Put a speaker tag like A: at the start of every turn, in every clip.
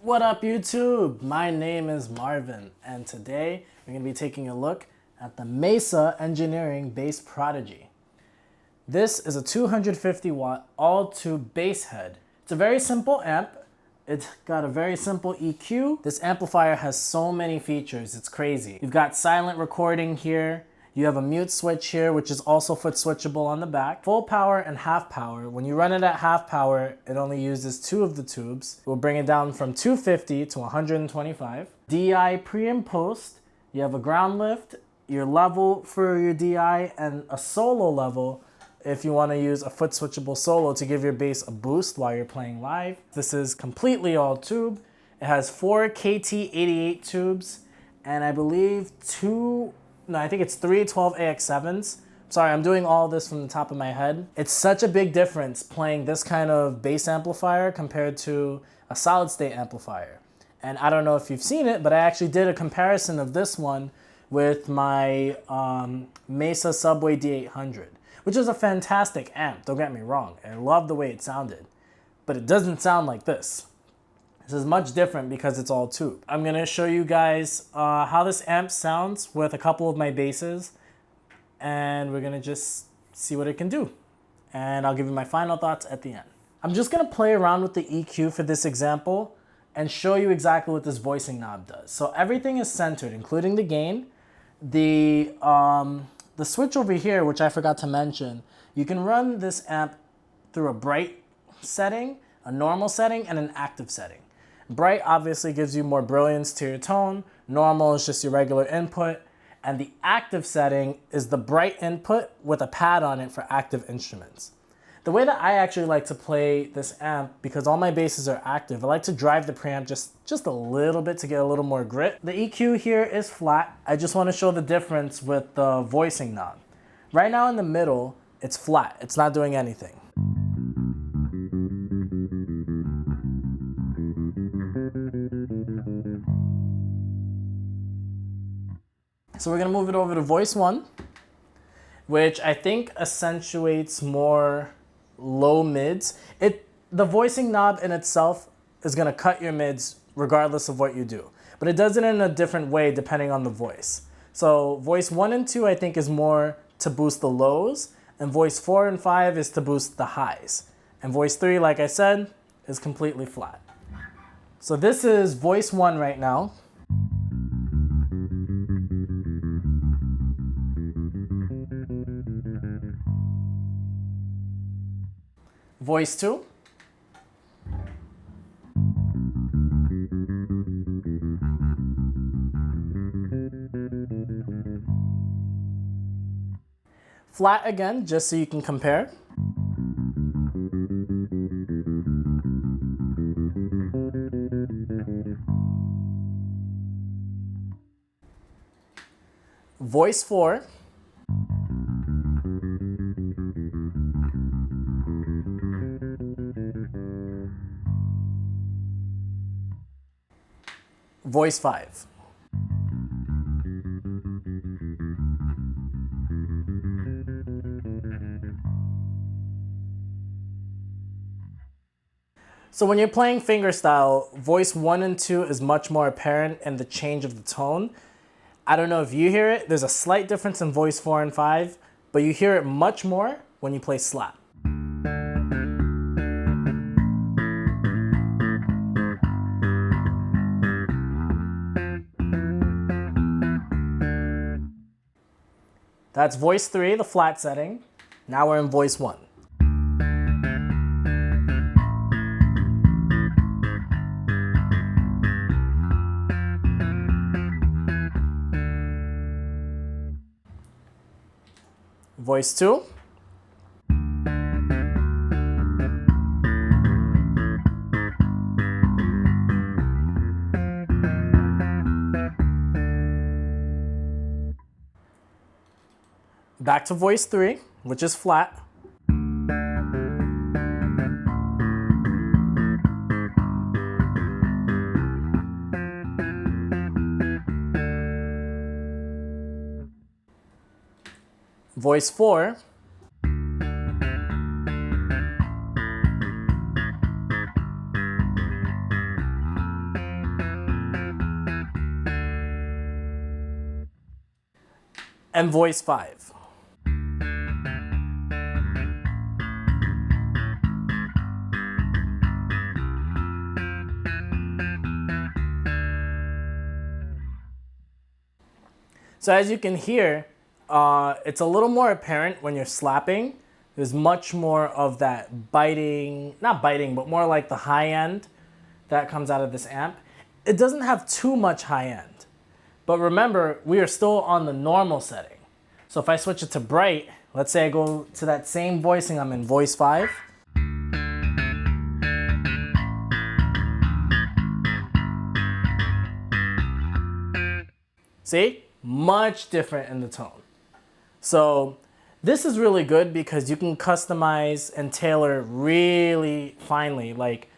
A: What up YouTube? My name is Marvin and today we're going to be taking a look at the Mesa Engineering Bass Prodigy. This is a 250 watt all-tube bass head. It's a very simple amp. It's got a very simple EQ. This amplifier has so many features, it's crazy. You've got silent recording here. You have a mute switch here, which is also foot switchable on the back. Full power and half power. When you run it at half power, it only uses 2 of the tubes. It will bring it down from 250 to 125. DI pre and post. You have a ground lift, your level for your DI, and a solo level if you want to use a foot switchable solo to give your bass a boost while you're playing live. This is completely all tube. It has 4 KT88 tubes, and I believe 3 12AX7s. Sorry, I'm doing all this from the top of my head. It's such a big difference playing this kind of bass amplifier compared to a solid state amplifier. And I don't know if you've seen it, but I actually did a comparison of this one with my Mesa Subway D800, which is a fantastic amp, don't get me wrong. I love the way it sounded, but it doesn't sound like this. This is much different because it's all tube. I'm gonna show you guys how this amp sounds with a couple of my basses, and we're gonna just see what it can do. And I'll give you my final thoughts at the end. I'm just gonna play around with the EQ for this example and show you exactly what this voicing knob does. So everything is centered, including the gain. The switch over here, which I forgot to mention, you can run this amp through a bright setting, a normal setting, and an active setting. Bright obviously gives you more brilliance to your tone. Normal is just your regular input. And the active setting is the bright input with a pad on it for active instruments. The way that I actually like to play this amp, because all my basses are active, I like to drive the preamp just a little bit to get a little more grit. The EQ here is flat. I just want to show the difference with the voicing knob. Right now in the middle, it's flat. It's not doing anything. So we're gonna move it over to voice 1, which I think accentuates more low mids. The voicing knob in itself is gonna cut your mids regardless of what you do, but it does it in a different way depending on the voice. So voice 1 and 2 I think is more to boost the lows, and voice 4 and 5 is to boost the highs. And voice 3, like I said, is completely flat. So this is voice 1 right now. Voice 2. Flat again, just so you can compare. Voice 4. Voice 5. So when you're playing fingerstyle, voice 1 and 2 is much more apparent in the change of the tone. I don't know if you hear it, there's a slight difference in voice 4 and 5, but you hear it much more when you play slap. That's voice 3, the flat setting. Now we're in voice 1. Voice 2. Back to voice 3, which is flat. Voice 4. and voice 5. So as you can hear, it's a little more apparent when you're slapping. There's much more of that biting, not biting, but more like the high end that comes out of this amp. It doesn't have too much high end. But remember, we are still on the normal setting. So if I switch it to bright, let's say I go to that same voicing, I'm in voice 5. See? Much different in the tone. So this is really good because you can customize and tailor really finely, like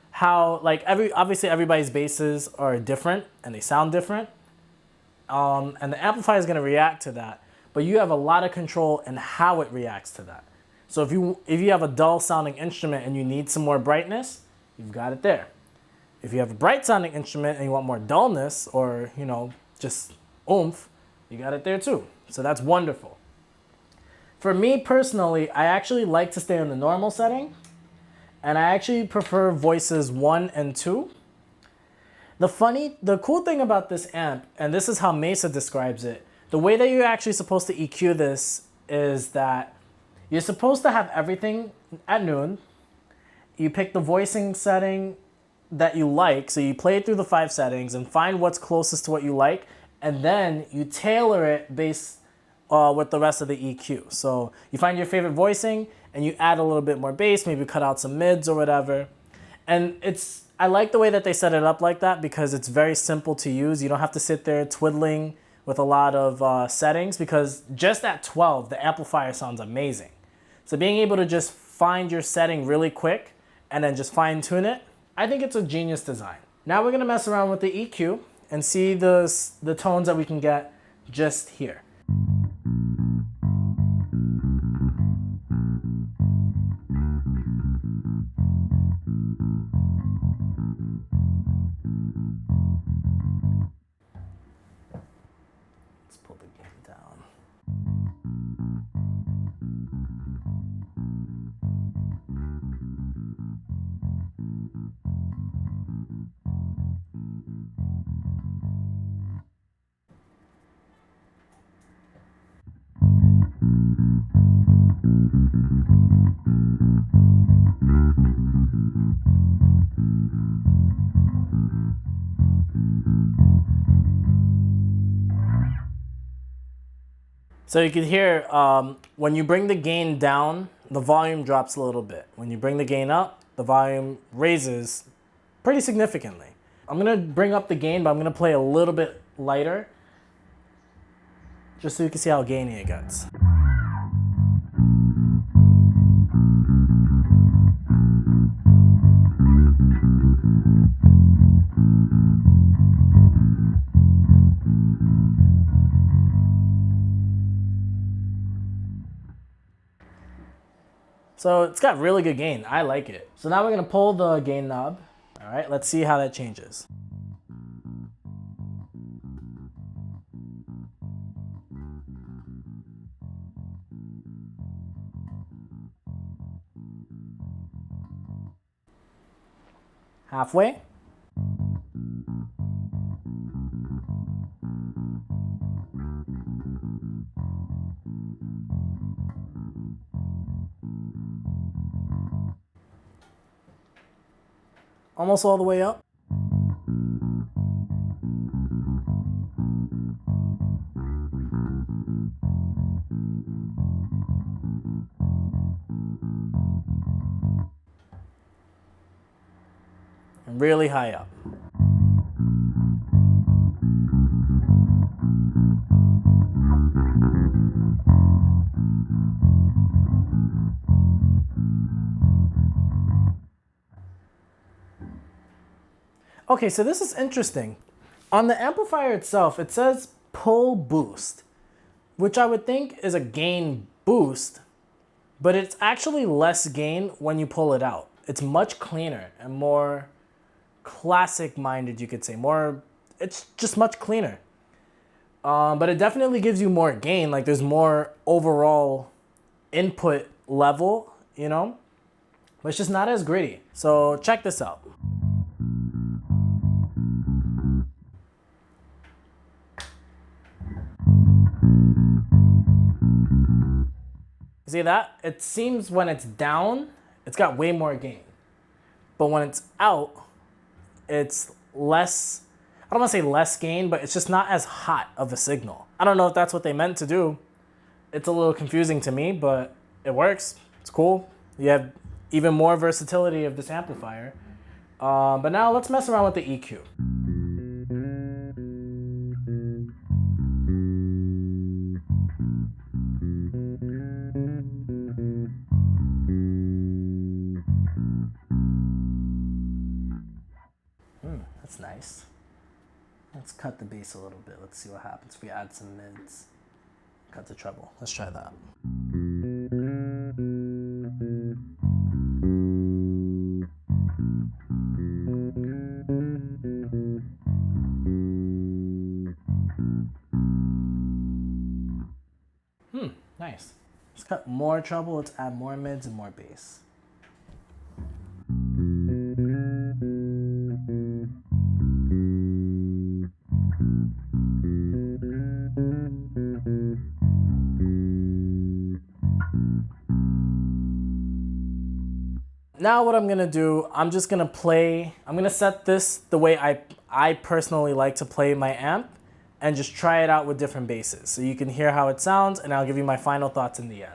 A: how, like obviously everybody's basses are different and they sound different. And the amplifier is going to react to that, but you have a lot of control in how it reacts to that. So if you have a dull sounding instrument and you need some more brightness, you've got it there. If you have a bright sounding instrument and you want more dullness or, you know, just oomph, you got it there too. So that's wonderful. For me personally, I actually like to stay in the normal setting, and I actually prefer voices 1 and 2. The cool thing about this amp, and this is how Mesa describes it, the way that you're actually supposed to EQ this is that you're supposed to have everything at noon. You pick the voicing setting that you like, so you play it through the 5 settings and find what's closest to what you like, and then you tailor it based with the rest of the EQ. So you find your favorite voicing and you add a little bit more bass, maybe cut out some mids or whatever. And I like the way that they set it up like that because it's very simple to use. You don't have to sit there twiddling with a lot of settings, because just at 12, the amplifier sounds amazing. So being able to just find your setting really quick and then just fine tune it, I think it's a genius design. Now we're gonna mess around with the EQ and see the tones that we can get just here. Let's pull the gain down. So you can hear when you bring the gain down, the volume drops a little bit. When you bring the gain up, the volume raises pretty significantly. I'm gonna bring up the gain, but I'm gonna play a little bit lighter just so you can see how gainy it gets. So it's got really good gain. I like it. So now we're gonna pull the gain knob. All right, let's see how that changes. Halfway. Almost all the way up. And really high up. Okay, so this is interesting. On the amplifier itself, it says pull boost, which I would think is a gain boost, but it's actually less gain when you pull it out. It's much cleaner and more classic minded, you could say. It's just much cleaner. But it definitely gives you more gain. Like there's more overall input level, you know, but it's just not as gritty. So check this out. See that? It seems when it's down, it's got way more gain. But when it's out, it's less, I don't want to say less gain, but it's just not as hot of a signal. I don't know if that's what they meant to do. It's a little confusing to me, but it works. It's cool. You have even more versatility of this amplifier. But now let's mess around with the EQ. That's nice. Let's cut the bass a little bit. Let's see what happens if we add some mids. Cut the treble. Let's try that. Nice. Let's cut more treble. Let's add more mids and more bass. Now what I'm gonna do, I'm just gonna play, I'm gonna set this the way I personally like to play my amp and just try it out with different basses. So you can hear how it sounds and I'll give you my final thoughts in the end.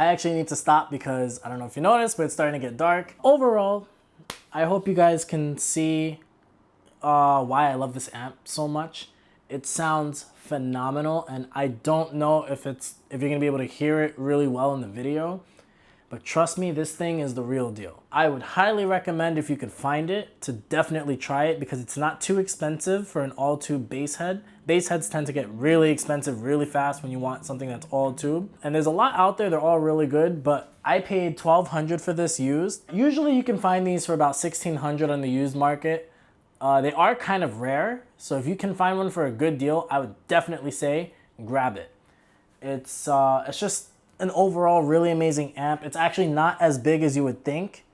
A: I actually need to stop because I don't know if you noticed, but it's starting to get dark. Overall, I hope you guys can see why I love this amp so much. It sounds phenomenal, and I don't know if you're gonna be able to hear it really well in the video, but trust me, this thing is the real deal. I would highly recommend, if you could find it, to definitely try it because it's not too expensive for an all tube bass head. Bass heads tend to get really expensive really fast when you want something that's all tube. And there's a lot out there, they're all really good, but I paid $1,200 for this used. Usually you can find these for about $1,600 on the used market. They are kind of rare, so if you can find one for a good deal, I would definitely say grab it. It's just an overall really amazing amp. It's actually not as big as you would think.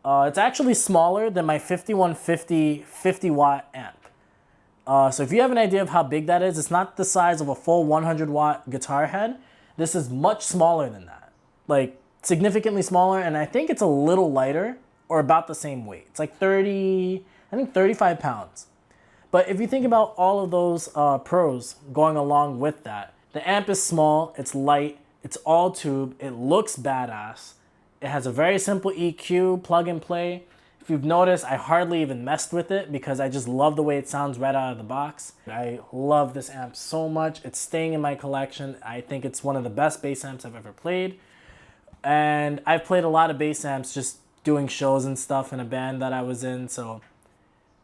A: It's actually smaller than my 5150 50-watt amp. So if you have an idea of how big that is, it's not the size of a full 100-watt guitar head. This is much smaller than that, like significantly smaller, and I think it's a little lighter or about the same weight. It's like 35 pounds. But if you think about all of those pros going along with that, the amp is small, it's light, it's all tube, it looks badass. It has a very simple EQ, plug and play. If you've noticed, I hardly even messed with it because I just love the way it sounds right out of the box. I love this amp so much. It's staying in my collection. I think it's one of the best bass amps I've ever played. And I've played a lot of bass amps just doing shows and stuff in a band that I was in. So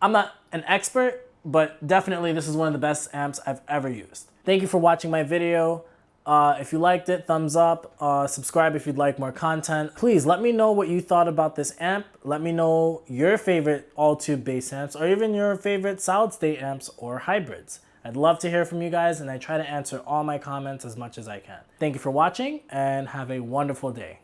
A: I'm not an expert, but definitely this is one of the best amps I've ever used. Thank you for watching my video. If you liked it, thumbs up, subscribe if you'd like more content. Please let me know what you thought about this amp. Let me know your favorite all-tube bass amps or even your favorite solid-state amps or hybrids. I'd love to hear from you guys, and I try to answer all my comments as much as I can. Thank you for watching, and have a wonderful day.